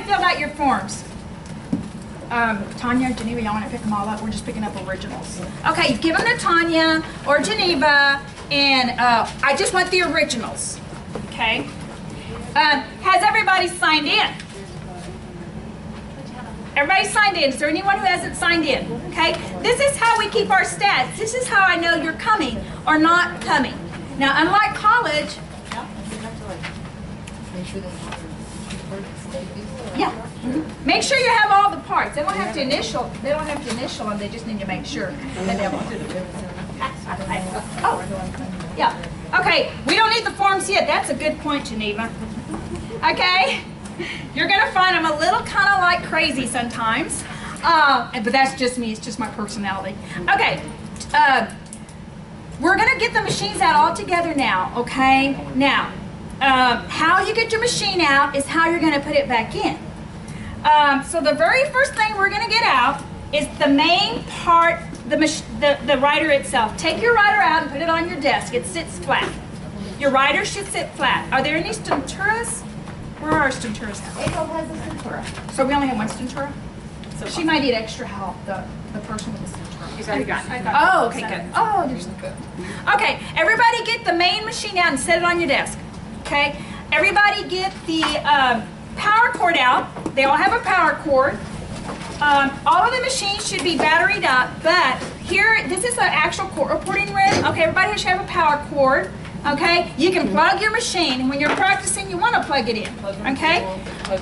filled out your forms? Tanya, Geneva, y'all want to pick them all up? We're just picking up originals. Okay, give them to Tanya or Geneva, and I just want the originals. Okay. Has everybody signed in? Everybody signed in. Is there anyone who hasn't signed in? Okay. This is how we keep our stats. This is how I know you're coming or not coming. Now, unlike college. Yeah. Mm-hmm. Make sure you have all the parts. They don't have to initial. They don't have to initial them. They just need to make sure that they have all. Oh. Yeah. Okay. We don't need the forms yet. That's a good point, Geneva. Okay. You're gonna find I'm a little kind of like crazy sometimes, but that's just me. It's just my personality. Okay. We're gonna get the machines out all together now. Okay. Now. How you get your machine out is how you're going to put it back in. So the very first thing we're going to get out is the main part, the writer itself. Take your writer out and put it on your desk. It sits flat. Your writer should sit flat. Are there any stenturas? Where are our stenturas at? April has a stentura. So we only have one stentura? So she might need extra help, the person with the stentura. He's already got it. Oh, okay, good. Oh, there's good. Okay, everybody get the main machine out and set it on your desk. Okay, everybody get the power cord out. They all have a power cord. All of the machines should be batteried up, but here, this is an actual cord reporting room. Okay, everybody should have a power cord. Okay, you can plug your machine, and when you're practicing, you want to plug it in. Okay,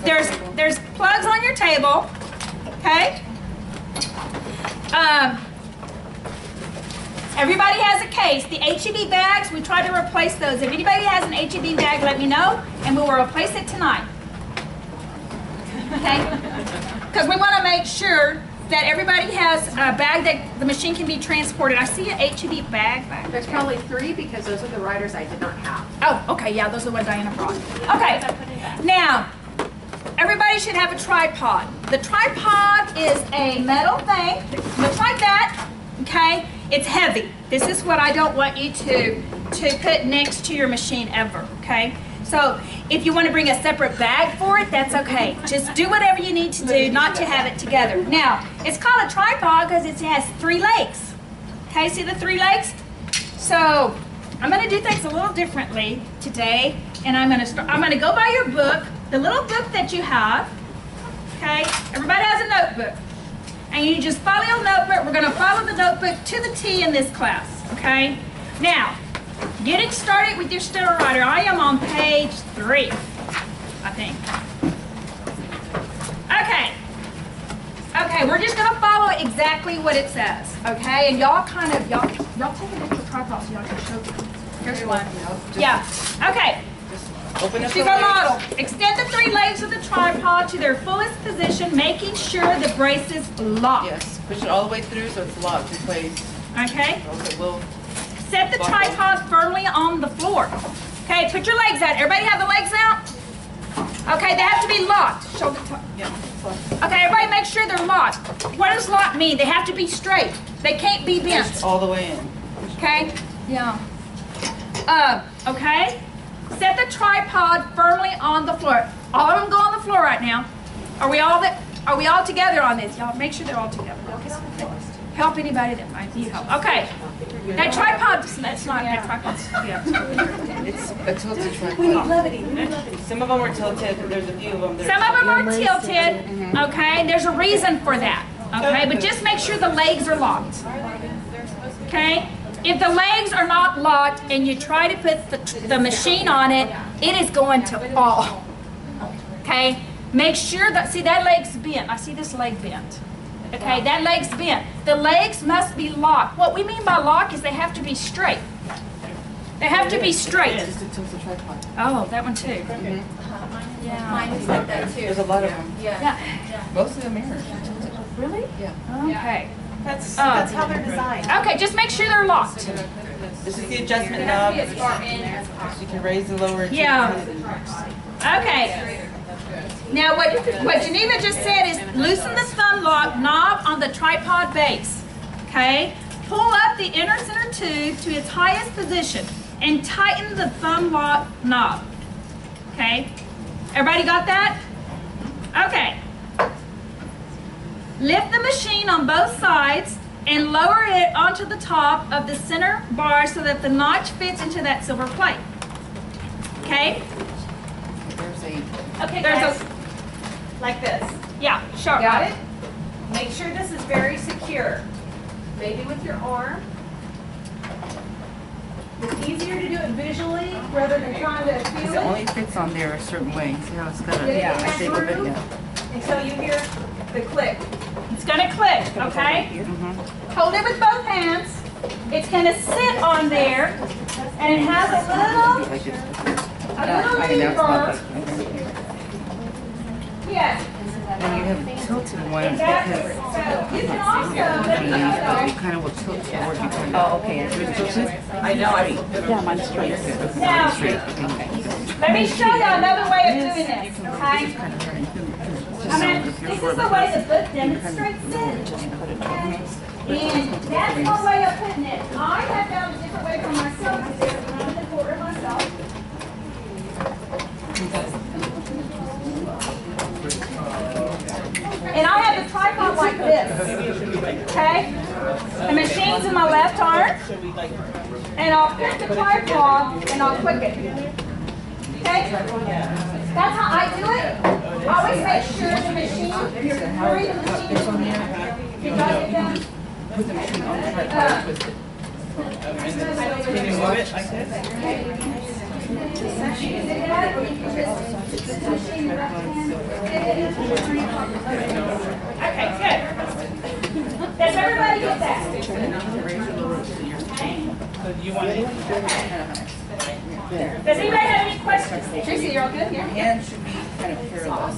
there's plugs on your table. Okay. Everybody has a case. The HEB bags, we try to replace those. If anybody has an HEB bag, let me know, and we will replace it tonight. Okay? Because we want to make sure that everybody has a bag that the machine can be transported. I see an HEB bag back. There's probably 3 because those are the writers I did not have. Oh, okay, yeah, those are what Diana brought. Okay, now, everybody should have a tripod. The tripod is a metal thing, looks like that, okay? It's heavy. This is what I don't want you to put next to your machine ever, okay? So if you want to bring a separate bag for it, that's okay. Just do whatever you need to do not to have it together. Now, it's called a tripod because it has 3 legs. Okay, see the 3 legs? So I'm going to do things a little differently today, and I'm going to go by your book, the little book that you have. Okay, everybody has a notebook. And you just follow your notebook. We're going to follow the notebook to the T in this class, okay? Now, getting started with your steno writer. I am on page 3, I think. Okay. Okay, we're just going to follow exactly what it says, okay? And y'all y'all take an extra tripod so y'all can show them. Here's one. Yeah, okay. She's our model. Extend the 3 legs of the tripod to their fullest position, making sure the brace is locked. Yes, push it all the way through so it's locked in place. Okay. Okay, we'll set the tripod firmly on the floor. Okay, put your legs out. Everybody have the legs out? Okay, they have to be locked. Shoulder yeah. Okay, everybody make sure they're locked. What does lock mean? They have to be straight. They can't be bent. Push all the way in. Okay? Yeah. Okay? Set the tripod firmly on the floor. All of them go on the floor right now. Are we all together on this? Y'all make sure they're all together. Help anybody that might need help. Okay. That tripod, that's not that tripod. Yeah. It's a tilted tripod. We need levity. Some of them are tilted. There's a few of them. Some of them are tilted. Okay. There's a reason for that. Okay. But just make sure the legs are locked. Okay. If the legs are not locked and you try to put the machine on it, it is going to fall. Okay? Make sure that, see that leg's bent. I see this leg bent. Okay, that leg's bent. The legs must be locked. What we mean by lock is they have to be straight. They have to be straight. Just a tilted tripod. Oh, that one too. Mm-hmm. Yeah. Mine is like that too. There's a lot of them. Yeah. Most of them are tilted. Really? Yeah. Okay. That's how they're designed. Okay, just make sure they're locked. This is the adjustment knob. So you can raise and lower it. Yeah. Okay. Now what Geneva just said is loosen the thumb lock knob on the tripod base. Okay? Pull up the inner center tube to its highest position and tighten the thumb lock knob. Okay? Everybody got that? Okay. Lift the machine on both sides and lower it onto the top of the center bar so that the notch fits into that silver plate. Okay? Okay, There's guys. like this. Yeah, sure. Got it? Make sure this is very secure. Maybe with your arm. It's easier to do it visually rather than trying to Because feel it it. only fits on there a certain way. See how it's got a Yeah. shape of it? Yeah. Until you hear the click. It's gonna click, okay? Hold it with both hands. It's gonna sit on there, and it has a little Like this. lever. Yes. And you have tilted ones Exactly. because So you can also let it you go. kind of will tilt toward you. Oh, okay. I know. Yeah, mine's straight. Now, let me show you another way of doing this, okay? I mean, this is the way the book demonstrates it. Okay? And that's one way of putting it. I have found a different way for myself to do it when I'm in the quarter myself. And I have the tripod like this. Okay? The machine's in my left arm. And I'll pick the tripod and I'll click it. Okay? That's how I do it. Always make sure the machine, you hurry the machine from here. You got it down. Put the machine on the tripod, twist it. Can you move it like this? Okay, good. Does everybody get that? So do you want it? Does anybody have any questions? Tracy, you're all good? Yeah. Hand should be kind of parallel.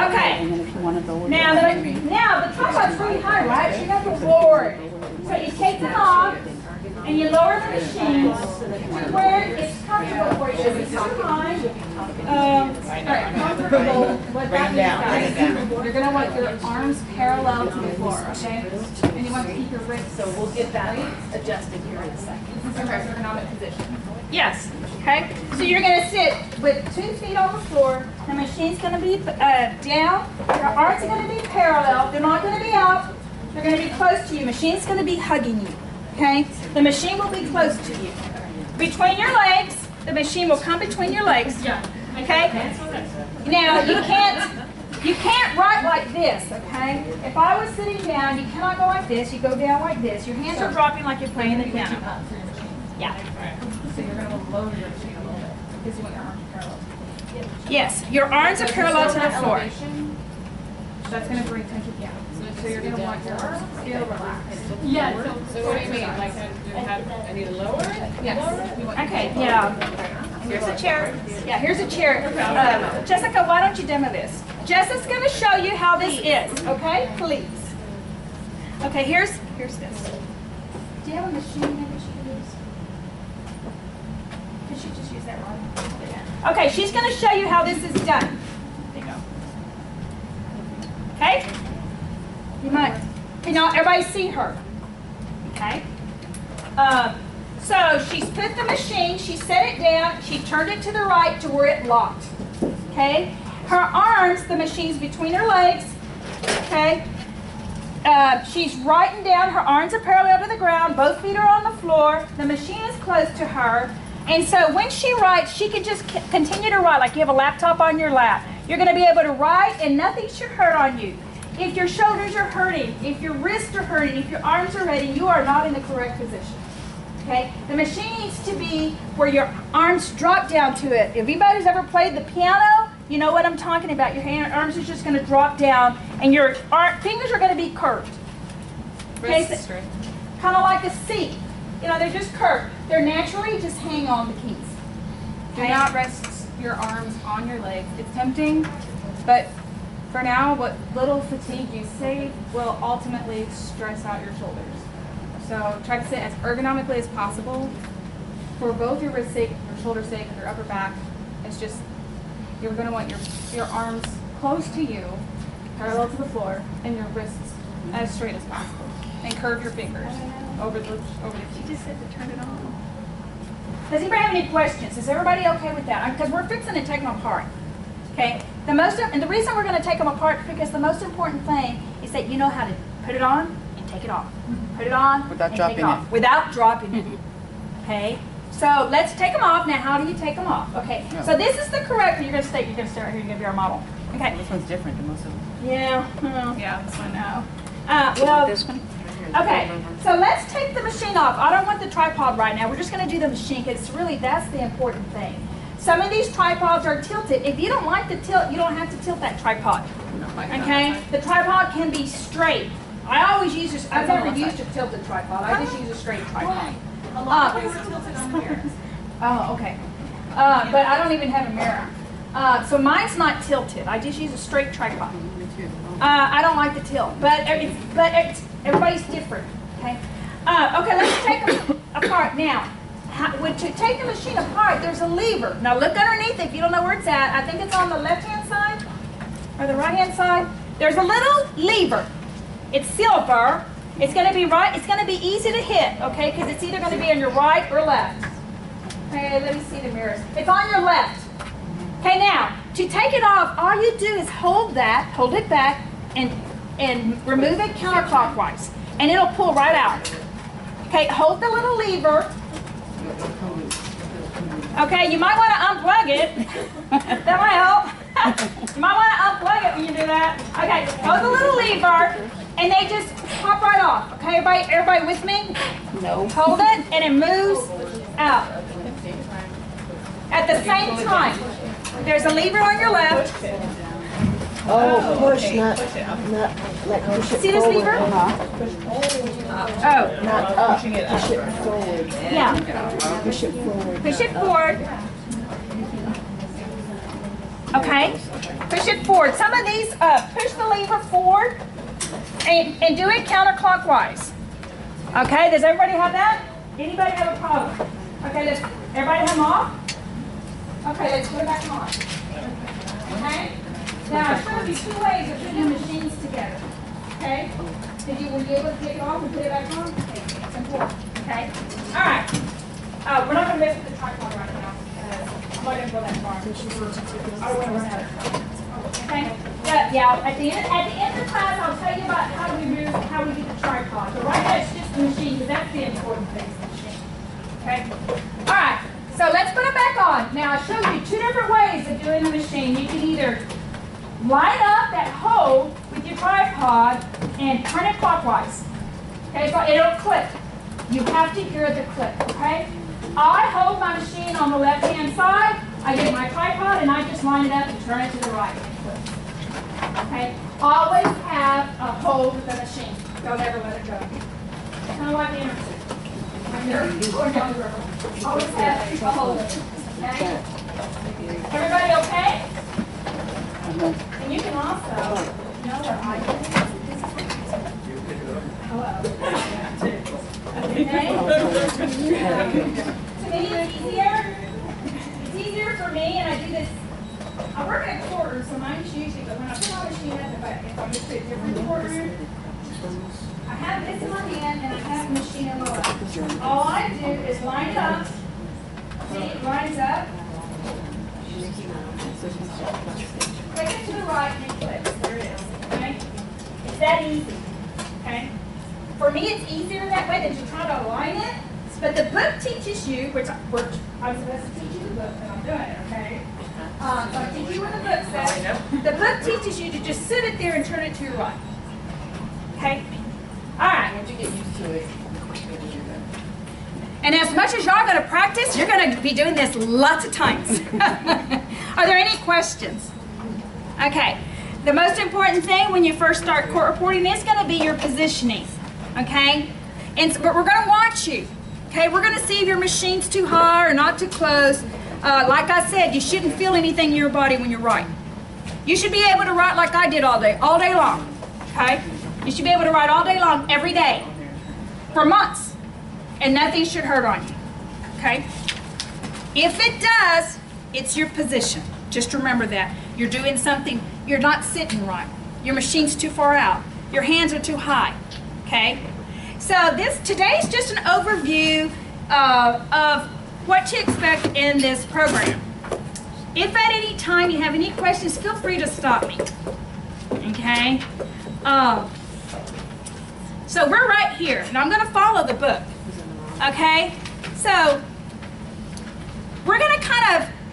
Okay. Now the tripod's pretty high, right? So you have to lower it. So you take them off and you lower the machine to where it's comfortable for you. This is mine. Comfortable. What that means, guys, you're gonna want your arms parallel to the floor, okay? And you want to keep your wrists. So we'll get that adjusted here in a second. This is your ergonomic position. Yes. Okay. So you're going to sit with 2 feet on the floor. The machine's going to be down. Your arms are going to be parallel. They're not going to be up. They're going to be close to you. Machine's going to be hugging you. Okay. The machine will be close to you. Between your legs, the machine will come between your legs. Okay. Now you can't write like this. Okay. If I was sitting down, you cannot go like this. You go down like this. Your hands are dropping like you're playing the piano. Yeah. So you're going to lower your machine a little bit because you want your arms parallel. Yes, your arms are parallel to the floor. That's going to bring tension down. So you're going to want your arms still relaxed. Yeah, so what do you mean? Like, I need to lower it? Yes. Okay, yeah. Here's a chair. Yeah, here's a chair. Jessica, why don't you demo this? Jessica's going to show you how this is, okay? Please. Okay, here's this. Do you have a machine that she can use? Could she just use that one? Okay, she's going to show you how this is done. There you go. Okay? You might, everybody see her. Okay? So she's put the machine, she set it down, she turned it to the right to where it locked. Okay? Her arms, the machine's between her legs. Okay? She's writing down, her arms are parallel to the ground, both feet are on the floor, the machine is close to her, and so when she writes, she can just continue to write like you have a laptop on your lap. You're going to be able to write and nothing should hurt on you. If your shoulders are hurting, if your wrists are hurting, if your arms are hurting, you are not in the correct position. Okay? The machine needs to be where your arms drop down to it. If anybody's ever played the piano, you know what I'm talking about. Your arms are just going to drop down and your fingers are going to be curved. Okay? So, kind of like a C. They're just curved. They're naturally just hang on the keys. Do not rest your arms on your legs. It's tempting, but for now, what little fatigue you save will ultimately stress out your shoulders. So try to sit as ergonomically as possible for both your wrist sake, your shoulder sake, your upper back. It's just, you're going to want your arms close to you, parallel to the floor, and your wrists as straight as possible. And curve your fingers over the keys. She just said to turn it on. Does anybody have any questions? Is everybody okay with that? Because we're fixing to take them apart. Okay? And the reason we're going to take them apart is because the most important thing is that you know how to put it on and take it off. Put it on Without and dropping take it off. it. Without dropping it. Okay? So let's take them off. Now, how do you take them off? Okay. No. So this is the correct. You're going to stay right here. You're going to be our model. Okay. This one's different than most of them. Yeah. Yeah, this one now. Well. This one? Okay, so let's take the machine off. I don't want the tripod right now. We're just going to do the machine because that's the important thing. Some of these tripods are tilted. If you don't like the tilt, you don't have to tilt that tripod. Okay? The tripod can be straight. I always use this. I've never used a tilted tripod. I just use a straight tripod. Oh, okay. But I don't even have a mirror. So mine's not tilted. I just use a straight tripod. I don't like the tilt, but everybody's different. Okay. Okay, let's take them apart now. To take the machine apart, there's a lever. Now look underneath if you don't know where it's at. I think it's on the left-hand side or the right-hand side. There's a little lever. It's silver. It's going to be right. It's going to be easy to hit, okay? Because it's either going to be on your right or left. Okay, let me see the mirrors. It's on your left. Okay, now to take it off, all you do is hold it back, and remove it counterclockwise, and it'll pull right out. Okay, hold the little lever. Okay, you might want to unplug it. That might help. You might want to unplug it when you do that. Okay, hold the little lever, and they just pop right off. Okay, everybody with me? No. Hold it, and it moves out. At the same time, there's a lever on your left. Oh, push, not like push it See this forward. lever? Oh, Not up, push it forward. yeah. Push it forward. Push it forward. Okay? Push it forward. Some of these, push the lever forward and do it counterclockwise. Okay, does everybody have that? Anybody have a problem? Okay, everybody have them off? Okay, let's put it back on. Okay? Now, it's going to be two ways of putting the machines together. Okay? Were you able to take it off and put it back on? Okay, it's important. Okay? All right. We're not going to mess with the tripod right now. I'm not going to go that far. I don't want to run out of time. Okay? Yeah, at the end of the class, I'll tell you about how we do the tripod. But right now, it's just the machine, because that's the important thing, the machine. Okay? All right. So let's put it back on. Now, I showed you two different ways of doing the machine. You can either line up that hole with your tripod and turn it clockwise. Okay, so it'll click. You have to hear the click, okay? I hold my machine on the left-hand side. I get my tripod and I just line it up and turn it to the right and click. Okay? Always have a hold with the machine. Don't ever let it go. Kind of like the internet. Always have a hold. Okay? Everybody okay? And you can also know that I To me, it's easier. It's easier for me, and I do this. I work at quarters, so mine's usually, but when I put my machine up, if I'm just a different quarter, I have this in my hand and I have the machine in my lap. All I do is line it up. See, it lines up. Click it to the right and it clicks. There it is. Okay? It's that easy. Okay? For me, it's easier that way than to try to align it. But the book teaches you, which I'm supposed to teach you the book, and I'm doing it, okay? So I teach you what the book says. The book teaches you to just sit it there and turn it to your right. Okay? All right. Once you get used to it, And as much as y'all are going to practice, you're going to be doing this lots of times. Are there any questions? Okay. The most important thing when you first start court reporting is going to be your positioning. Okay? But we're going to watch you. Okay? We're going to see if your machine's too high or not too close. Like I said, you shouldn't feel anything in your body when you write. You should be able to write like I did all day long. Okay? You should be able to write all day long, every day, for months. And nothing should hurt on you. Okay? If it does, it's your position. Just remember that. You're doing something, you're not sitting right. Your machine's too far out. Your hands are too high. Okay? So today's just an overview of what to expect in this program. if at any time you have any questions, feel free to stop me. Okay? So we're right here, and I'm going to follow the book. Okay? So we're going to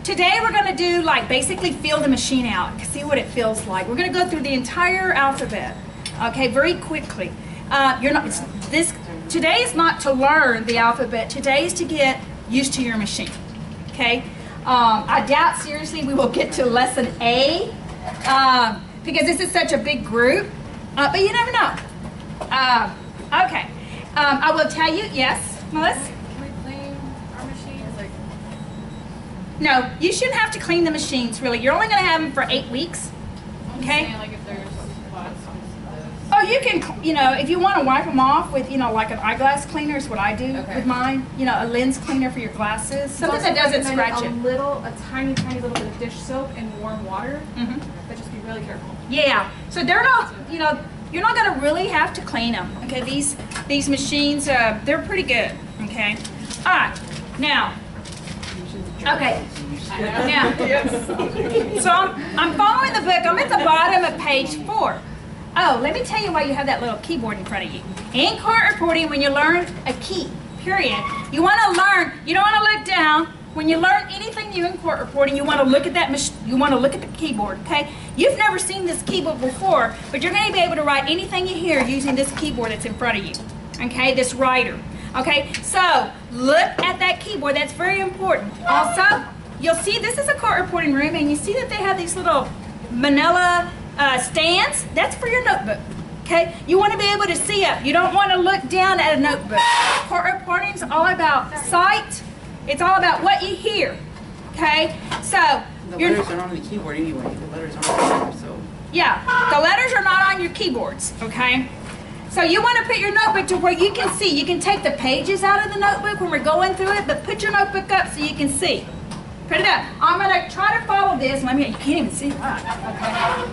today we're going to do like basically feel the machine out, see what it feels like. We're going to go through the entire alphabet, okay, very quickly. Today is not to learn the alphabet. Today is to get used to your machine, okay? I doubt seriously we will get to lesson A because this is such a big group, but you never know. Okay, I will tell you, yes, Melissa? Can we clean our machines? Like, No, you shouldn't have to clean the machines, really. You're only going to have them for 8 weeks, I'm just okay? saying, like, if there's spots on those. Oh, you can, if you want to wipe them off with, like an eyeglass cleaner is what I do with mine. A lens cleaner for your glasses. Something that doesn't scratch it. A tiny little bit of dish soap and warm water. Mm-hmm. But just be really careful. Yeah, so they're not, you're not going to really have to clean them, okay? These machines, they're pretty good, okay? All right, now, okay, now, so I'm following the book. I'm at the bottom of page 4. Oh, let me tell you why you have that little keyboard in front of you. In court reporting, when you learn a key, period, you want to learn, you don't want to look down. When you learn anything new in court reporting, you want to look at you want to look at the keyboard, okay? You've never seen this keyboard before, but you're going to be able to write anything you hear using this keyboard that's in front of you, okay? This writer, okay? So, look at that keyboard. That's very important. Also, you'll see this is a court reporting room, and you see that they have these little manila stands. That's for your notebook, okay? You want to be able to see up. You don't want to look down at a notebook. Court reporting is all about sight. It's all about what you hear, okay? So The letters are on the keyboard anyway. The letters aren't there, so. yeah, the letters are not on your keyboards, okay? So you want to put your notebook to where you can see. You can take the pages out of the notebook when we're going through it, but put your notebook up so you can see. Put it up. I'm going to try to follow this. You can't even see that, okay?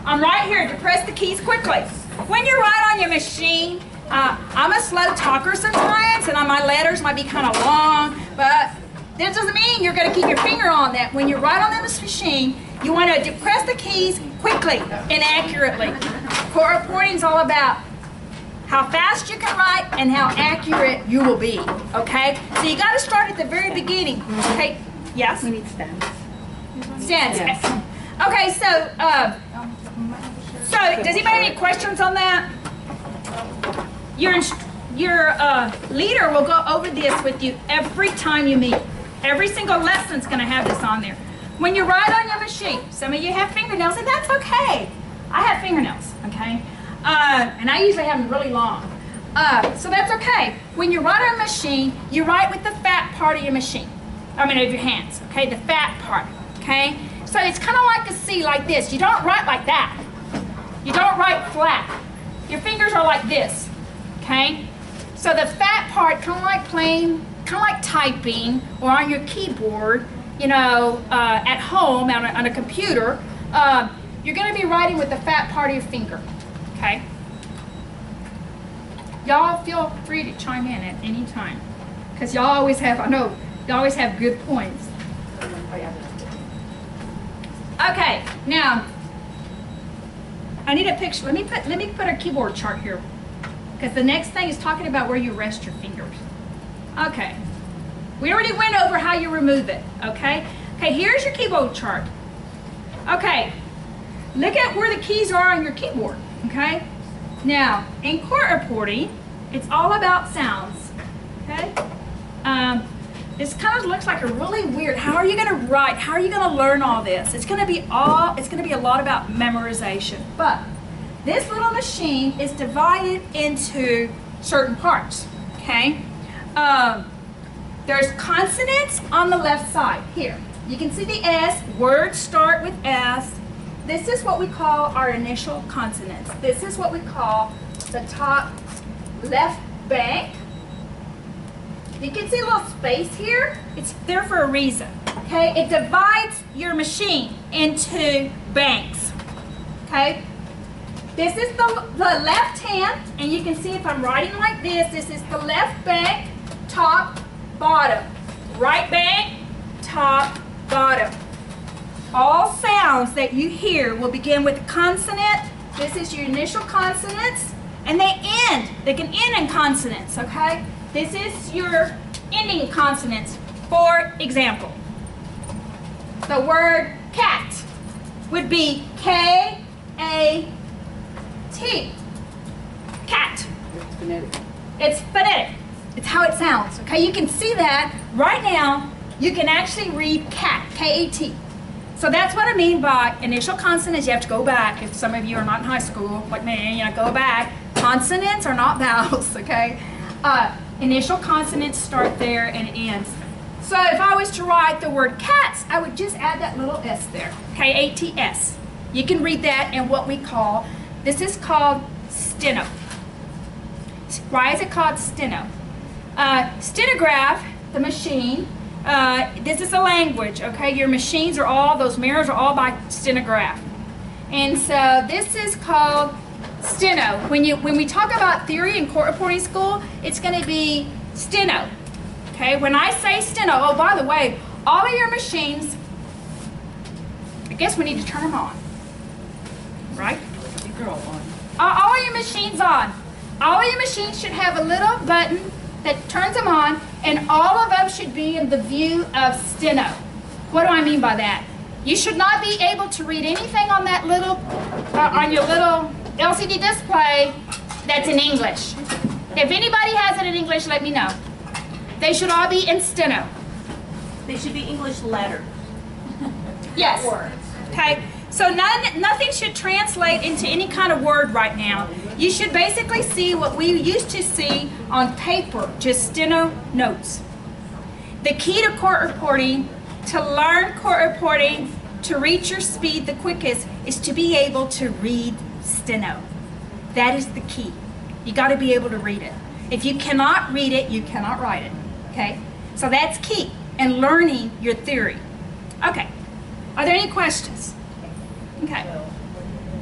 I'm right here to press the keys quickly. When you write on your machine, I'm a slow talker sometimes, and my letters might be kind of long, but that doesn't mean you're going to keep your finger on that. When you write on this machine, you want to press the keys quickly and accurately. Court reporting is all about how fast you can write and how accurate you will be, okay? So you got to start at the very beginning, okay? Yes? We need stands. Stands. Yes. Okay, so does anybody have any questions on that? Your leader will go over this with you every time you meet. Every single lesson's going to have this on there. When you write on your machine, some of you have fingernails, and that's okay. I have fingernails, okay? And I usually have them really long. So that's okay. When you write on a machine, you write with the fat part of your machine. Of your hands, okay? The fat part, okay? So it's kind of like a C like this. You don't write like that. You don't write flat. Your fingers are like this, okay? So the fat part, kind of like typing or on your keyboard, at home on a computer, you're going to be writing with the fat part of your finger, okay? Y'all feel free to chime in at any time, because y'all always have good points. Okay, now I need a picture. Let me put a keyboard chart here, because the next thing is talking about where you rest your fingers. Okay, we already went over how you remove it. Okay, here's your keyboard chart. Okay, look at where the keys are on your keyboard. Okay, now in court reporting, it's all about sounds. Okay, this kind of looks like a really weird. How are you going to write? How are you going to learn all this? It's going to be a lot about memorization. But this little machine is divided into certain parts. Okay, there's consonants on the left side here. You can see the S. Words start with S. This is what we call our initial consonants. This is what we call the top left bank. You can see a little space here. It's there for a reason. Okay, it divides your machine into banks. Okay, this is the left hand, and you can see if I'm writing like this, this is the left bank, top, bottom. Right bank, top, bottom. All sounds that you hear will begin with a consonant. This is your initial consonants, and they end. They can end in consonants, okay? This is your ending consonants. For example, the word cat would be K-A-T. Cat. It's phonetic. It's phonetic. It's how it sounds, okay? You can see that right now. You can actually read cat, K-A-T. So that's what I mean by initial consonants. You have to go back. If some of you are not in high school, like me, go back. Consonants are not vowels, okay? Initial consonants start there and it ends. So if I was to write the word cats, I would just add that little S there, K-A-T-S. You can read that in what we call, this is called steno. Why is it called steno? Stenograph, the machine, this is a language, okay? Your machines are all, those mirrors are all by stenograph. And so this is called steno. When we talk about theory in court reporting school, it's going to be steno. Okay, when I say steno, oh, by the way, all of your machines, I guess we need to turn them on, right? All of your machines on. All of your machines should have a little button that turns them on, and all of them should be in the view of steno. What do I mean by that? You should not be able to read anything on that little, on your little LCD display that's in English. If anybody has it in English, let me know. They should all be in steno. They should be English letters. Yes. Okay. So nothing should translate into any kind of word right now. You should basically see what we used to see on paper, just steno notes. The key to court reporting, to learn court reporting, to reach your speed the quickest, is to be able to read steno. That is the key. You got to be able to read it. If you cannot read it, you cannot write it. Okay? So that's key in learning your theory. Okay. Are there any questions? Okay.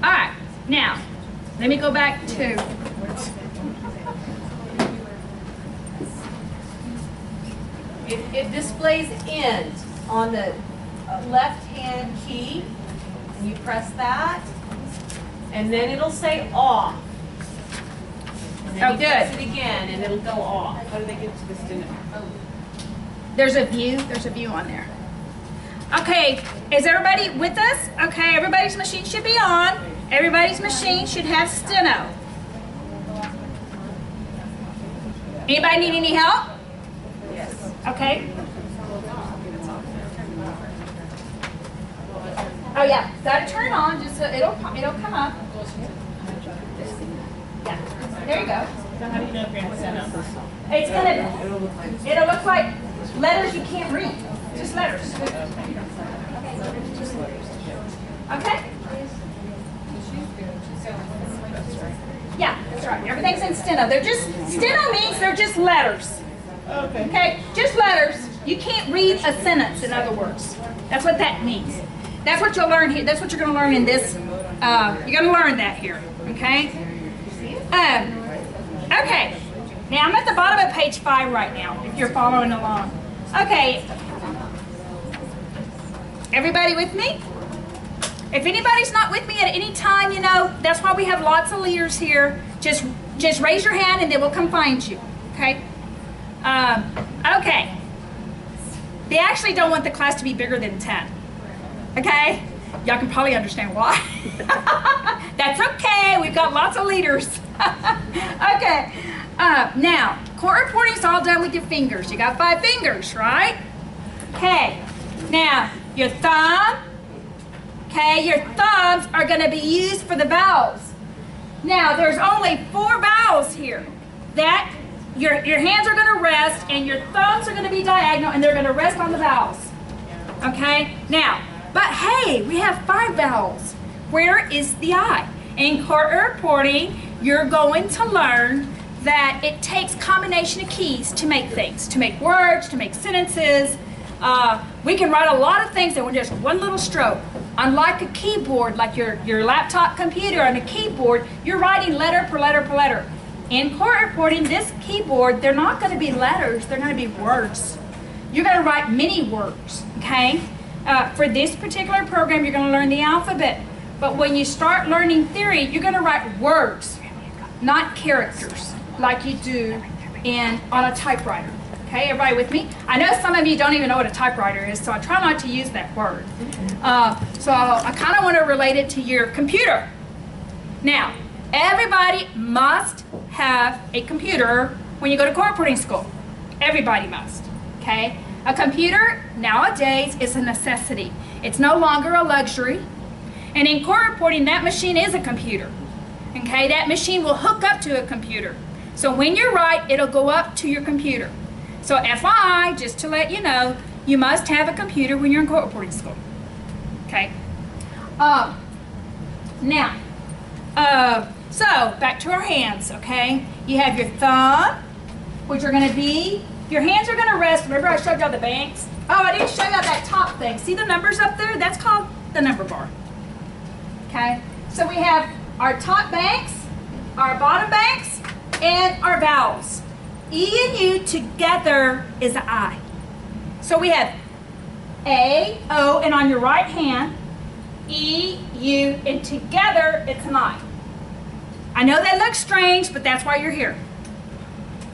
All right. Now, let me go back to... It displays end on the left-hand key, and you press that, and then it'll say off. And then you press it again, and it'll go off. How do they get to the steno? There's a view on there. Okay, is everybody with us? Okay, everybody's machine should be on. Everybody's machine should have steno. Anybody need any help? Yes. Okay. Oh yeah, gotta turn it on just so it'll come up. Yeah, there you go. So how do you know if you're in steno? It'll look like letters you can't read. Just letters. Okay? Yeah, that's right. Everything's in steno. Steno means they're just letters. Okay? Just letters. You can't read a sentence, in other words. That's what that means. That's what you'll learn here. That's what you're going to learn in this. You're going to learn that here. Okay? Okay. Now, I'm at the bottom of page 5 right now, if you're following along. Okay. Everybody with me? If anybody's not with me at any time, that's why we have lots of leaders here. Just raise your hand and they will come find you. Okay? Okay. They actually don't want the class to be bigger than 10. Okay? Y'all can probably understand why. That's okay. We've got lots of leaders. Okay. Now, court reporting is all done with your fingers. You got 5 fingers, right? Okay. Now, your thumb. Okay, your thumbs are going to be used for the vowels. Now, there's only 4 vowels here. That your hands are going to rest, and your thumbs are going to be diagonal, and they're going to rest on the vowels. Okay? Now, but hey, we have 5 vowels. Where is the I? In court reporting, you're going to learn that it takes combination of keys to make things, to make words, to make sentences. We can write a lot of things in just one little stroke. Unlike a keyboard, like your laptop computer on a keyboard, you're writing letter per letter per letter. In court reporting, this keyboard, they're not going to be letters, they're going to be words. You're going to write many words, okay? For this particular program, you're going to learn the alphabet. But when you start learning theory, you're going to write words, not characters, like you do on a typewriter. Okay, everybody with me? I know some of you don't even know what a typewriter is, so I try not to use that word. So I kind of want to relate it to your computer. Now, everybody must have a computer when you go to corporating school. Everybody must, okay? A computer nowadays is a necessity. It's no longer a luxury. And in court reporting, that machine is a computer. Okay, that machine will hook up to a computer. So when you write, it'll go up to your computer. So FYI, just to let you know, you must have a computer when you're in court reporting school. Okay. So back to our hands, okay? You have your thumb, which are going to be, your hands are going to rest. Remember I showed y'all the banks? Oh, I didn't show y'all that top thing. See the numbers up there? That's called the number bar. Okay? So we have our top banks, our bottom banks, and our vowels. E and U together is an I. So we have A, O, and on your right hand, E, U, and together it's an I. I know that looks strange, but that's why you're here.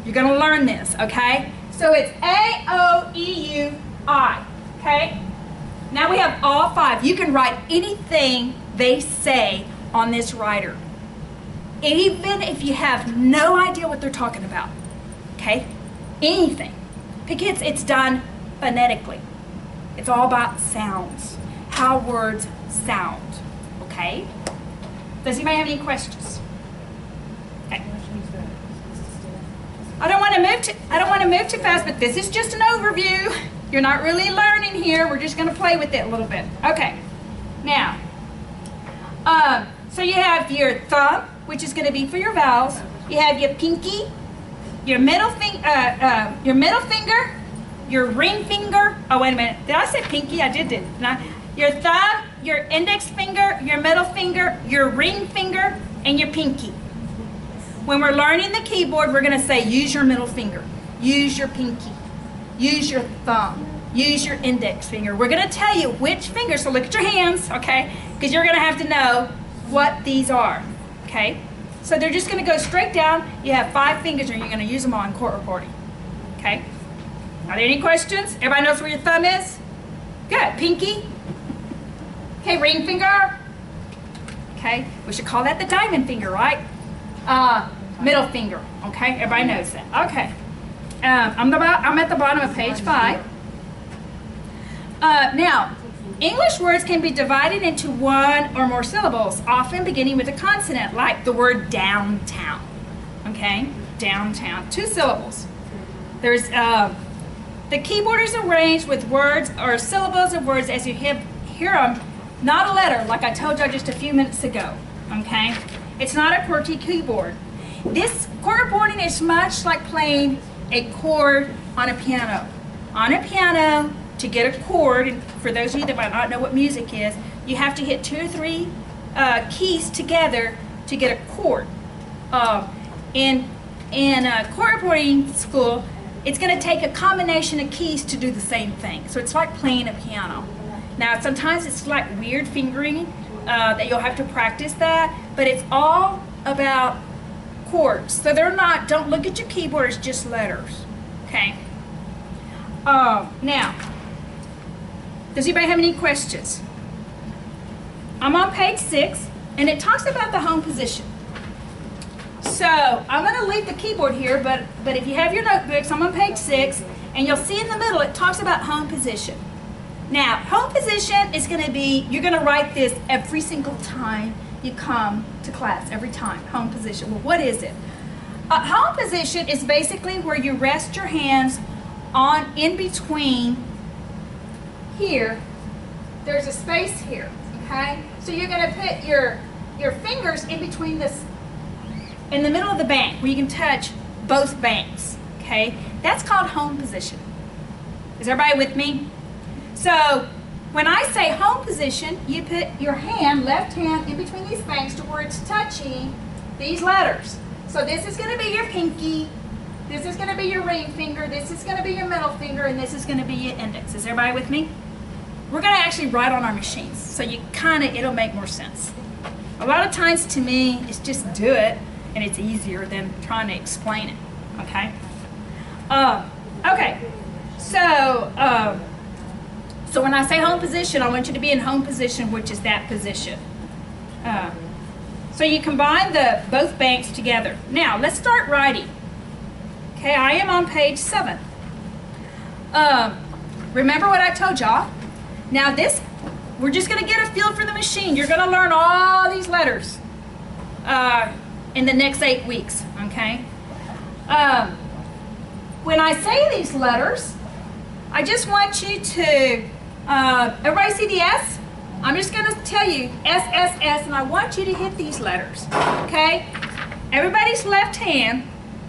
You're going to learn this, okay? So it's A, O, E, U, I, okay? Now we have all five. You can write anything they say on this writer, even if you have no idea what they're talking about, okay? Anything. Because it's done phonetically. It's all about sounds, how words sound, okay? Does anybody have any questions? Okay. I don't want to move too fast, but this is just an overview. You're not really learning here. We're just going to play with it a little bit. Okay. Now, so you have your thumb, which is going to be for your vowels. You have your pinky, your middle finger, your ring finger. Oh, wait a minute. Did I say pinky? I did. No. Your thumb, your index finger, your middle finger, your ring finger, and your pinky. When we're learning the keyboard, we're going to say use your middle finger, use your pinky, use your thumb, use your index finger. We're going to tell you which finger, so look at your hands, okay? Because you're going to have to know what these are, okay? So they're just going to go straight down. You have 5 fingers and you're going to use them all in court reporting, okay? Are there any questions? Everybody knows where your thumb is? Good. Pinky? Okay, ring finger? Okay, we should call that the diamond finger, right? Middle finger, okay? Everybody knows that. Okay. I'm at the bottom of page 5. Now, English words can be divided into 1 or more syllables, often beginning with a consonant, like the word downtown, okay? Downtown, 2 syllables. There's, the keyboard is arranged with words or syllables of words as you hear them, not a letter, like I told you just a few minutes ago, okay? It's not a QWERTY keyboard. This chord reporting is much like playing a chord on a piano. On a piano, to get a chord, and for those of you that might not know what music is, you have to hit 2 or 3 keys together to get a chord. In chord reporting school, it's going to take a combination of keys to do the same thing. So it's like playing a piano. Now sometimes it's like weird fingering that you'll have to practice that, but it's all about chords. So they're not, don't look at your keyboard as just letters, okay? Now, does anybody have any questions? I'm on page 6, and it talks about the home position. So I'm going to leave the keyboard here, but if you have your notebooks, I'm on page 6, and you'll see in the middle it talks about home position. Now, home position is going to be, you're going to write this every single time you come to class, every time, home position. Well, what is it? Home position is basically where you rest your hands on in between here. There's a space here, okay? So you're going to put your fingers in between this, in the middle of the bank, where you can touch both banks, okay? That's called home position. Is everybody with me? So when I say home position, you put your hand, left hand, in between these banks to where it's touching these letters. So this is going to be your pinky, this is going to be your ring finger, this is going to be your middle finger, and this is going to be your index. Is everybody with me? we're going to actually write on our machines. So it'll make more sense. A lot of times to me, it's just do it, and it's easier than trying to explain it, okay? Okay, so when I say home position, I want you to be in home position, which is that position. So you combine both banks together. Now, let's start writing. Okay, I am on page 7. Remember what I told y'all? Now we're just going to get a feel for the machine. You're going to learn all these letters in the next 8 weeks, okay? When I say these letters, I just want you to, everybody see the S? I'm just going to tell you S, S, S, and I want you to hit these letters, okay? Everybody's left hand,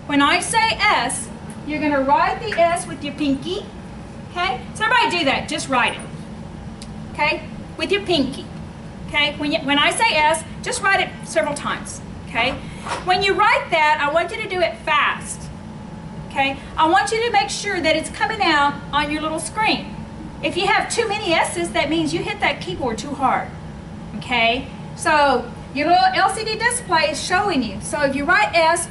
when I say S, you're going to write the S with your pinky, okay? So everybody do that, just write it, okay? With your pinky, okay? When I say S, just write it several times, okay? When you write that, I want you to do it fast, okay? I want you to make sure that it's coming out on your little screen. If you have too many S's, that means you hit that keyboard too hard, okay? So your little LCD display is showing you. So if you write S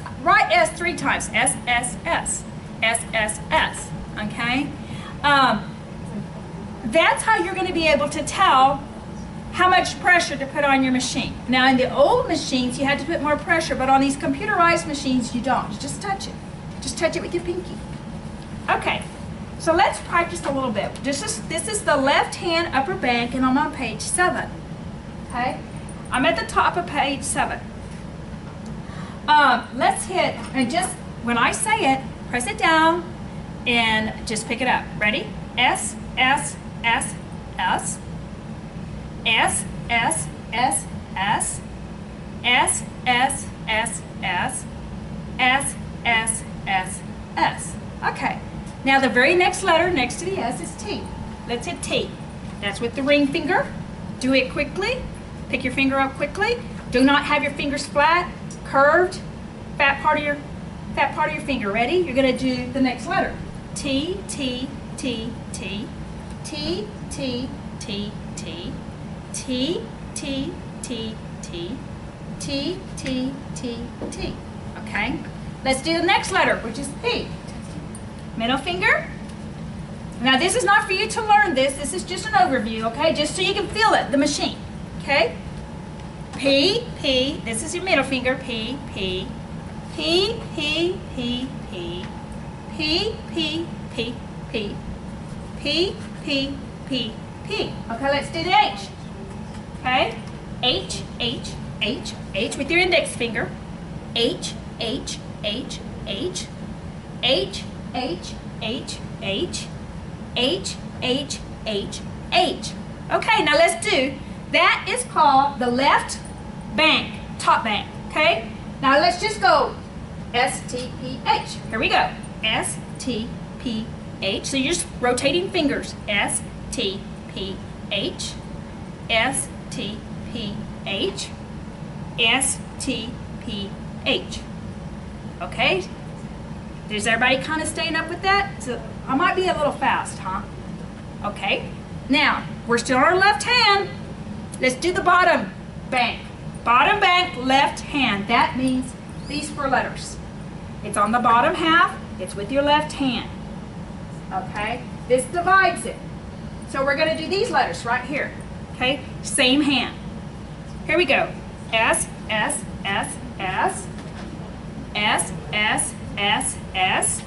3 times. S, S, S. S, S, S, okay? That's how you're going to be able to tell how much pressure to put on your machine. Now in the old machines, you had to put more pressure, but on these computerized machines, you don't. You just touch it. Just touch it with your pinky. Okay. So let's practice a little bit. This is the left-hand upper bank, and I'm on page 7. Okay? I'm at the top of page 7. Let's hit, and just when I say it, press it down, and just pick it up. Ready? S, S, S, S. S, S, S, S. S, S, S, S. S, S, S, S. Okay. Now the very next letter next to the S is T. Let's hit T. That's with the ring finger. Do it quickly. Pick your finger up quickly. Do not have your fingers flat, curved, fat part of your finger. Ready? You're going to do the next letter. T, T, T, T. T, T, T, T. T, T, T, T. T, T, T, T. Okay? Let's do the next letter, which is P. Middle finger. Now this is not for you to learn this. This is just an overview, okay? Just so you can feel it, the machine, okay? P, P. This is your middle finger. P, P. P, P, P, P. P, P, P, P. P, P, P, P. Okay, let's do the H. Okay? H, H, H, H with your index finger. H, H, H, H. H, H, H, H, H, H, H, H. Okay, now let's do, that is called the left bank, top bank, okay? Now let's just go S, T, P, H. Here we go. S, T, P, H. So you're just rotating fingers. S, T, P, H. S, T, P, H. S, T, P, H. Okay? Is everybody kind of staying up with that? So I might be a little fast, huh? Okay. Now, we're still on our left hand. Let's do the bottom bank. Bottom bank, left hand. That means these 4 letters. It's on the bottom half. It's with your left hand. Okay? This divides it. So we're going to do these letters right here. Okay? Same hand. Here we go. S, S, S, S. S, S, S, S.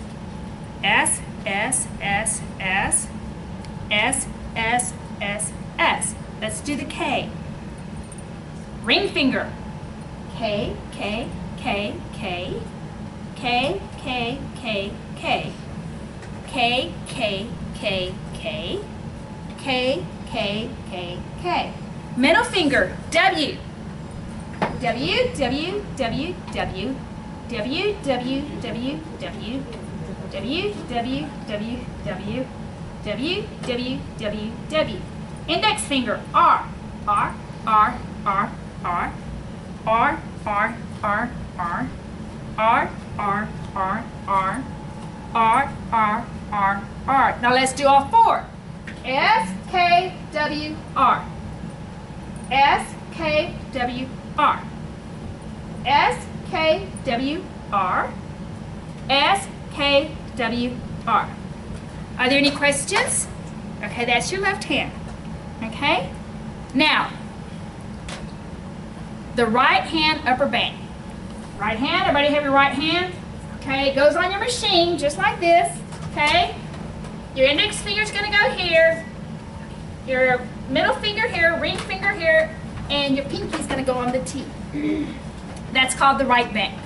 S, S, S, S. S, S, S, S. Let's do the K. Ring finger. K, K, K, K. K, K, K, K. K, K, K, K. K, K, K, K. Middle finger. W. W, W, W, W. W, W, W, W. W, W, W, W. W, W, W, W. Index finger. R. R, R, R, R. R, R, R, R. R, R, R, R. R, R, R, R. Now let's do all 4. S, K, W R. S K W R. S K W R. S K W R. Are there any questions? Okay, that's your left hand. Okay? Now, the right hand upper bank. Right hand, everybody have your right hand? Okay, it goes on your machine just like this. Okay? Your index finger's gonna go here. Your middle finger here, ring finger here, and your pinky's gonna go on the T. That's called the right bank.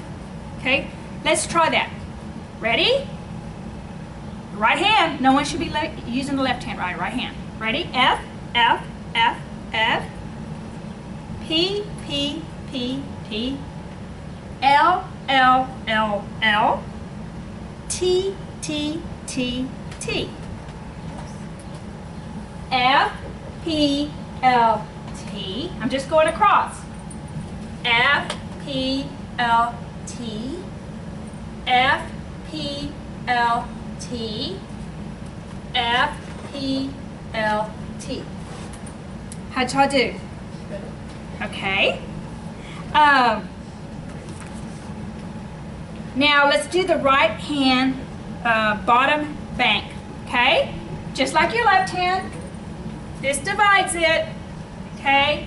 Okay? Let's try that. Ready? Right hand. No one should be using the left hand. Right hand. Ready? F, F, F, F. P, P, P, P. L, L, L, L. T, T, T, T. F, P, L, T. I'm just going across. F, P, L, T. F, P, L, T. F, P, L, T. How'd y'all do? Okay. Now let's do the right hand bottom bank. Okay? Just like your left hand. This divides it. Okay?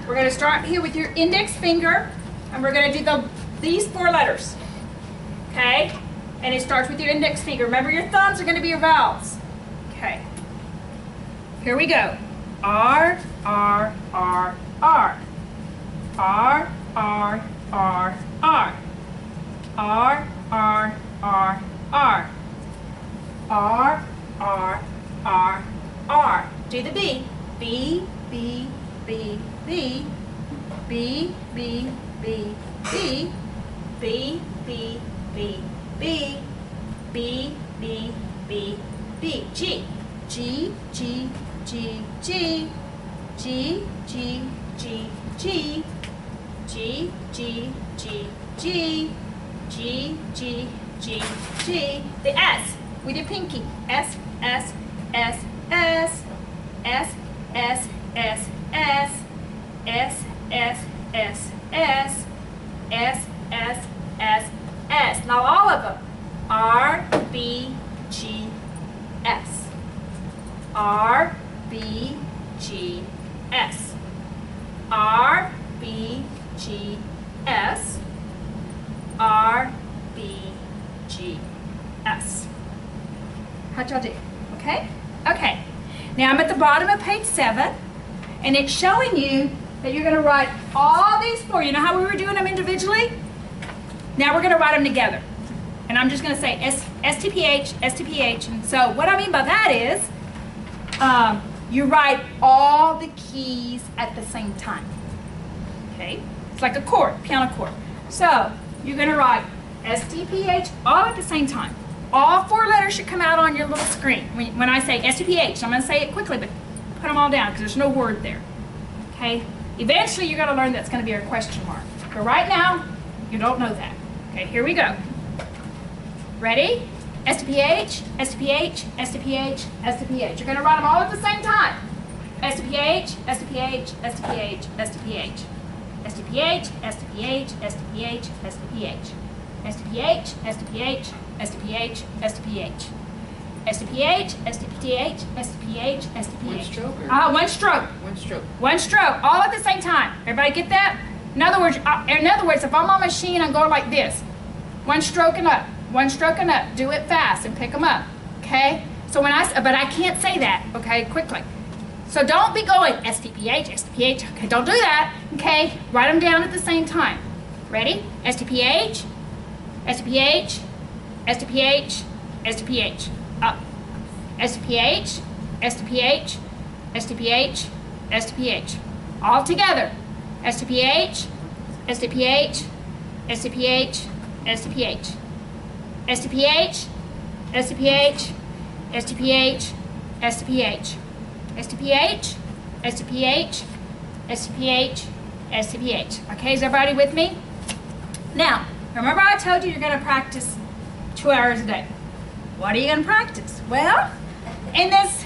We're going to start here with your index finger, and we're going to do these 4 letters. Okay? And it starts with your index finger. Remember, your thumbs are going to be your vowels. Okay. Here we go. R, R, R, R. R, R, R, R. R, R, R, R. R, R, R, R. Do the B. B, B, B, B. B, B, B, B. B, B, B, B. B, B, B, B. G. G, G, G, G. G, G, G, G. G, G, G, G. G, G, G, G. The S with your pinky. S, S, S, S. S, S, S, S. S, S, S, S. S, S, S, S. Now all of them. R, B, G, S. R, B, G, S. R, B, G, S. R, B, G, S. How'd y'all do? Okay? Okay. Now I'm at the bottom of page 7, and it's showing you that you're going to write all these 4. You know how we were doing them individually? Now we're going to write them together. And I'm just going to say STPH, STPH. And so what I mean by that is you write all the keys at the same time. Okay? It's like a chord, piano chord. So you're going to write STPH all at the same time. All 4 letters should come out on your little screen. When I say STPH, I'm going to say it quickly, but put them all down because there's no word there. Okay? Eventually you're going to learn that's going to be a question mark. But right now, you don't know that. Okay, here we go. Ready? STPH, STPH, STPH, STPH. You're going to write them all at the same time. STPH, STPH, STPH, STPH. STPH, STPH, STPH, STPH. STPH, STPH, STPH, STPH. STPH, STPH, STPH, STPH. One stroke? One stroke. One stroke. One stroke, all at the same time. Everybody get that? In other words, if I'm on a machine, I'm going like this. One stroke and up. One stroke and up. Do it fast and pick them up. Okay? So but I can't say that. Okay, quickly. So don't be going STPH, STPH. Okay, don't do that. Okay? Write them down at the same time. Ready? STPH, STPH, STPH, STPH. Up. STPH, STPH, STPH, STPH. All together. STPH, STPH, STPH, STPH. STPH, STPH, STPH, STPH. STPH, STPH, STPH, STPH. Okay, is everybody with me? Now, remember I told you you're going to practice 2 hours a day. What are you going to practice? Well, in this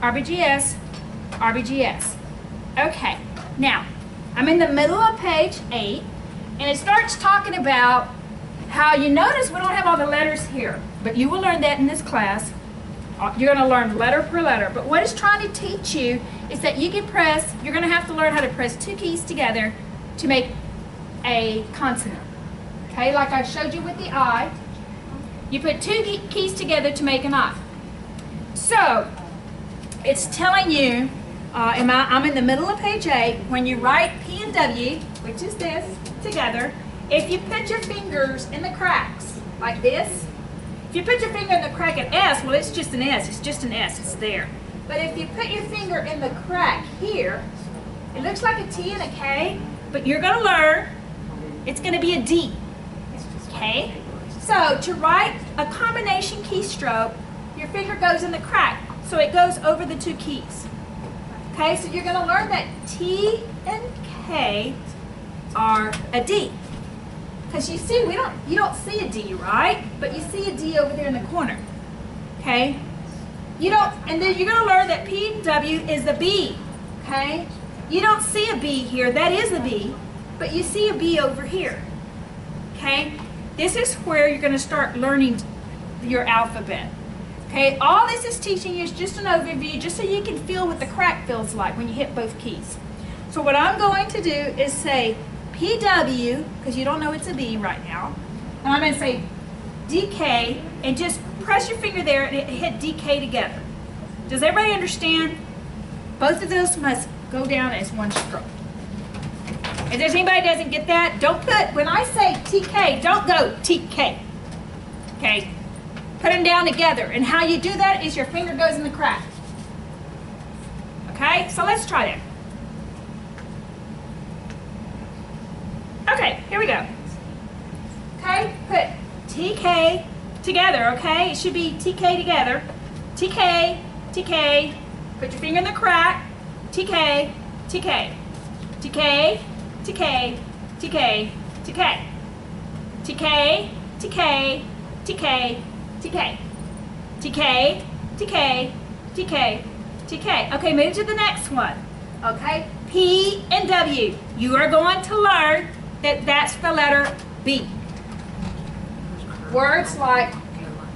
RBGS, RBGS. Okay, now, I'm in the middle of page 8, and it starts talking about how you notice we don't have all the letters here, but you will learn that in this class. You're going to learn letter per letter, but what it's trying to teach you is that you can press, you're going to have to learn how to press two keys together to make a consonant. Okay, like I showed you with the I, you put two keys together to make an I. So, it's telling you, I'm in the middle of page 8, when you write P and W, which is this, together, if you put your fingers in the cracks, like this, if you put your finger in the crack at S, well, it's just an S. It's just an S. It's there. But if you put your finger in the crack here, it looks like a T and a K, but you're going to learn it's going to be a D. Okay? So to write a combination keystroke, your finger goes in the crack, so it goes over the two keys. Okay? So you're going to learn that T and K are a D. Because you see, you don't see a D, right? But you see a D over there in the corner. Okay? You don't, and then you're going to learn that P and W is a B. Okay? You don't see a B here. That is a B. But you see a B over here. Okay? This is where you're going to start learning your alphabet. Okay? All this is teaching you is just an overview, just so you can feel what the crack feels like when you hit both keys. So what I'm going to do is say PW, because you don't know it's a B right now, and I'm going to say DK, and just press your finger there and hit DK together. Does everybody understand? Both of those must go down as one stroke. If there's anybody that doesn't get that, don't put, when I say TK, don't go TK. Okay? Put them down together, and how you do that is your finger goes in the crack. Okay? So let's try that. Okay, here we go. Okay, put TK together, okay? It should be TK together. TK, TK, put your finger in the crack. TK, TK, TK, TK, TK, TK, TK, TK, TK, TK, TK, TK, TK, TK. Okay, move to the next one. Okay, P and W. You are going to learn that that's the letter B. Words like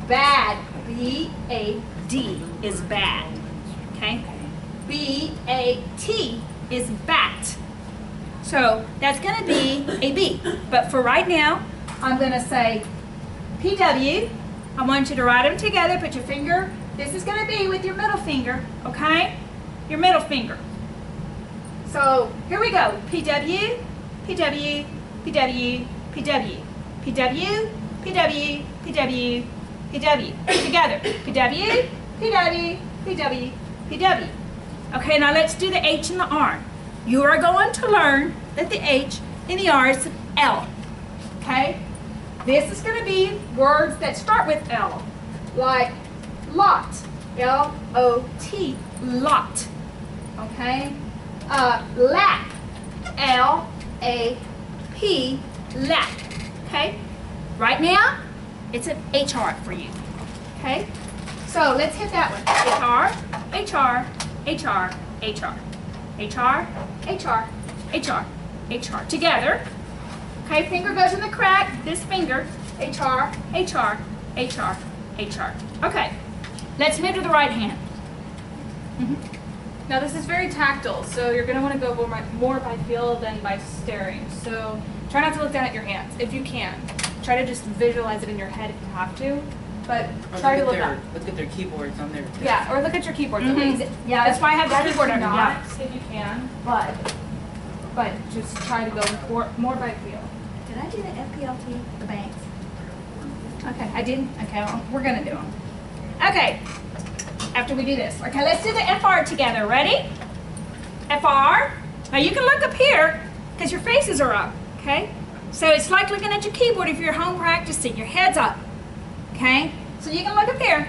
bad, B-A-D is bad, okay? B-A-T is bat. So that's going to be a B. But for right now, I'm going to say P-W. I want you to write them together. Put your finger, this is going to be with your middle finger, okay? Your middle finger. So here we go. P-W. PW, PW, PW, PW, PW, PW, PW. Together. PW, PW, PW, PW. Okay, now let's do the H and the R. You are going to learn that the H and the R is L. Okay? This is going to be words that start with L, like lot, L-O-T, lot. Okay? Lap, L-A-P, lap. Okay? Right now, it's an HR for you. Okay? So let's hit that one. HR, HR, HR, HR, HR, HR, HR, HR. Together. Okay, finger goes in the crack. This finger. HR, HR, HR, HR. Okay. Let's move to the right hand. Now this is very tactile, so you're going to want to go more by feel than by staring. So try not to look down at your hands if you can. Try to just visualize it in your head if you have to, but try to look up. Look at their keyboards on their. Yeah, or look at your keyboard. Yeah, that's why I have the keyboard Better under. not, Yeah. if you can, but just try to go more by feel. Did I do the FPLT, the banks? Okay, I didn't. Okay, well, we're gonna do them. Okay, after we do this. Okay, let's do the FR together. Ready? FR. Now you can look up here because your faces are up. Okay, so it's like looking at your keyboard if you're home practicing. Your head's up. Okay, so you can look up here.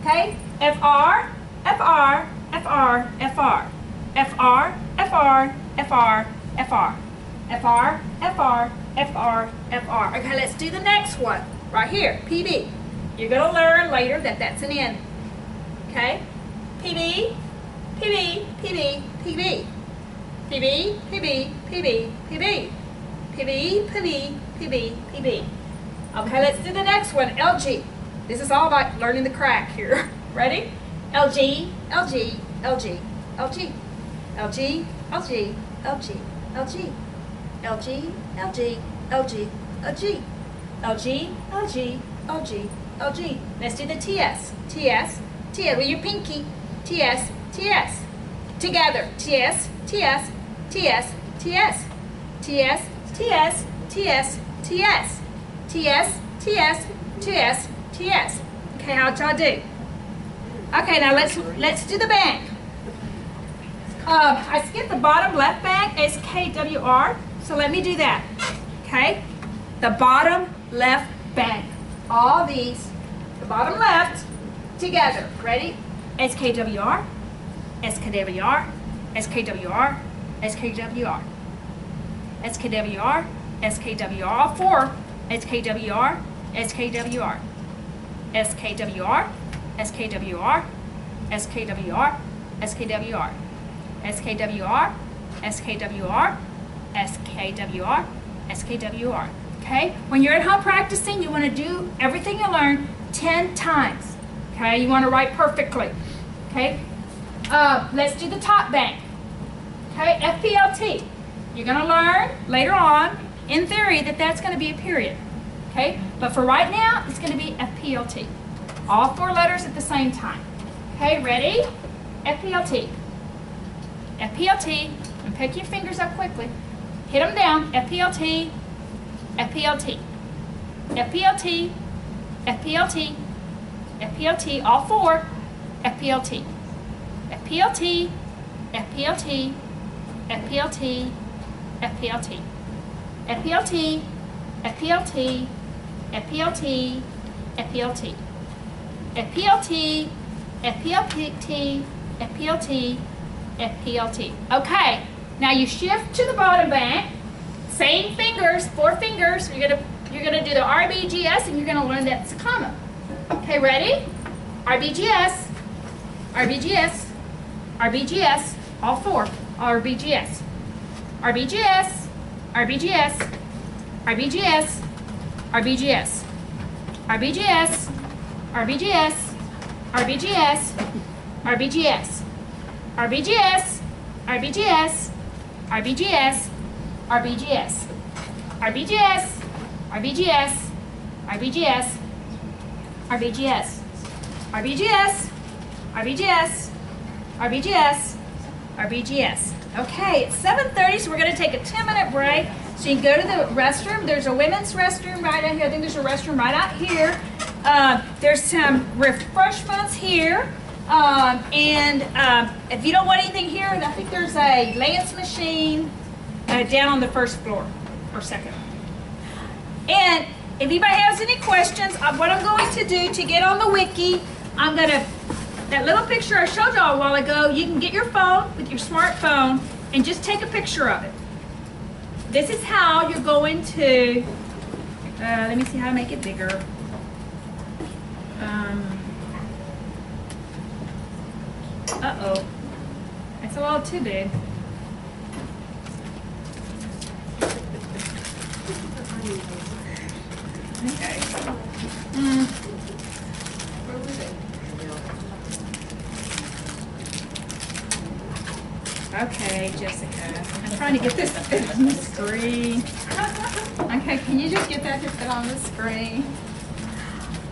Okay, FR, FR, FR, FR, FR, FR, FR, FR. FR, FR, FR, FR. Okay, let's do the next one. Right here, PB. You're going to learn later that that's an N. Okay? PB, PB, PB, PB. PB, PB, PB, PB. PB, PB, PB, PB. Okay, let's do the next one, LG. This is all about learning the crack here. Ready? LG, LG, LG, LG. LG, LG, LG, LG. LG, LG, LG, LG. LG, LG, LG, LG. Let's do the TS. TS, TS with your pinky. TS, TS. Together. TS, TS, TS, TS. TS, TS, TS, TS. TS, TS, TS, TS. Okay, how'd y'all do? Okay, now let's do the bank. I skipped the bottom left bank, SKWR, so let me do that. Okay, the bottom left bank. All these, the bottom left, together. Ready? SKWR, SKWR, SKWR, SKWR, SKWR, SKWR, all four. SKWR, SKWR, SKWR, SKWR, SKWR, SKWR, SKWR, SKWR, SKWR, SKWR. Okay? When you're at home practicing, you want to do everything you learn 10 times. Okay? You want to write perfectly. Okay? Let's do the top bank. Okay? FPLT. You're going to learn later on, in theory, that that's going to be a period. Okay? But for right now, it's going to be FPLT. All four letters at the same time. Okay? Ready? FPLT. FPLT. And pick your fingers up quickly. Hit them down. FPLT. FPLT. FPLT. FPLT. FPLT. All four. FPLT. FPLT. FPLT. FPLT. FPLT. FPLT. FPLT. FPLT. FPLT. FPLT. FPLT. FPLT. FPLT. Okay, now you shift to the bottom bank. Same fingers, four fingers. You're gonna do the RBGS, and you're gonna learn that's a comma. Okay, ready? RBGS, RBGS, RBGS. All four. RBGS, RBGS, RBGS, RBGS, RBGS, RBGS, RBGS, RBGS, RBGS. RBGS, RBGS, RBGS, RBGS, RBGS, RBGS, RBGS, RBGS, RBGS, RBGS, RBGS, RBGS. Okay, it's 7:30, so we're going to take a 10-minute break. So you can go to the restroom. There's a women's restroom right out here. I think there's a restroom right out here. There's some refreshments here. If you don't want anything here, I think there's a Lance machine down on the first floor or second. And if anybody has any questions, what I'm going to do to get on the wiki, that little picture I showed y'all a while ago, you can get your phone with your smartphone and just take a picture of it. This is how you're going to, let me see how to make it bigger. Uh-oh, it's a little too big. Okay. Okay, Jessica, I'm trying to get this to fit on the screen. Okay, can you just get that to fit on the screen?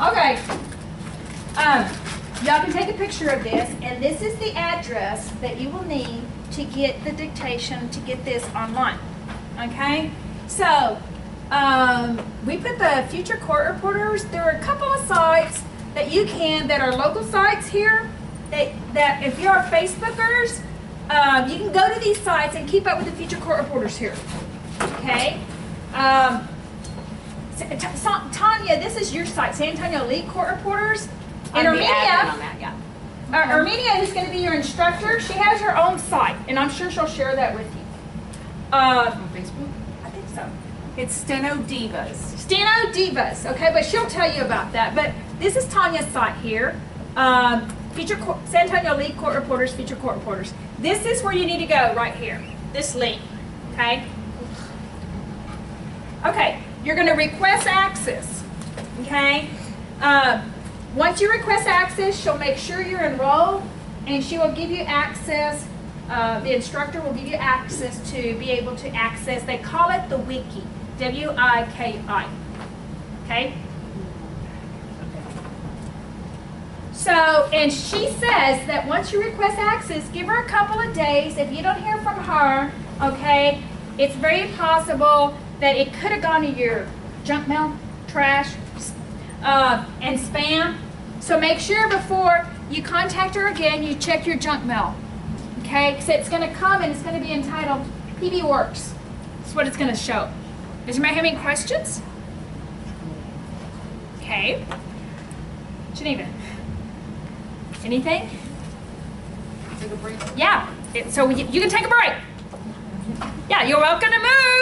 Okay. Y'all can take a picture of this, and this is the address that you will need to get the dictation, to get this online. Okay? So, we put the future court reporters. There are a couple of sites that you can, that are local sites here, that if you are Facebookers, you can go to these sites and keep up with the future court reporters here. Okay? Tanya, this is your site, San Antonio Elite Court Reporters. And Armenia, Armenia, who's going to be your instructor, she has her own site, and I'm sure she'll share that with you. On Facebook? I think so. It's Steno Divas. Steno Divas, okay, but she'll tell you about that. But this is Tanya's site here. San Antonio League Court Reporters, Feature Court Reporters. This is where you need to go, right here. This link, okay? Okay, you're going to request access, okay? Once you request access, she'll make sure you're enrolled, and she will give you access. The instructor will give you access to be able to access, they call it the wiki, W-I-K-I, okay? So, and she says that once you request access, give her a couple of days. If you don't hear from her, okay, it's very possible that it could have gone to your junk mail, trash, and spam. So make sure before you contact her again, you check your junk mail, okay? Because it's going to come and it's going to be entitled PB Works. That's what it's going to show. Does anybody have any questions? Okay. Geneva. Anything? Take a break. Yeah. So you can take a break. Yeah, you're welcome to move.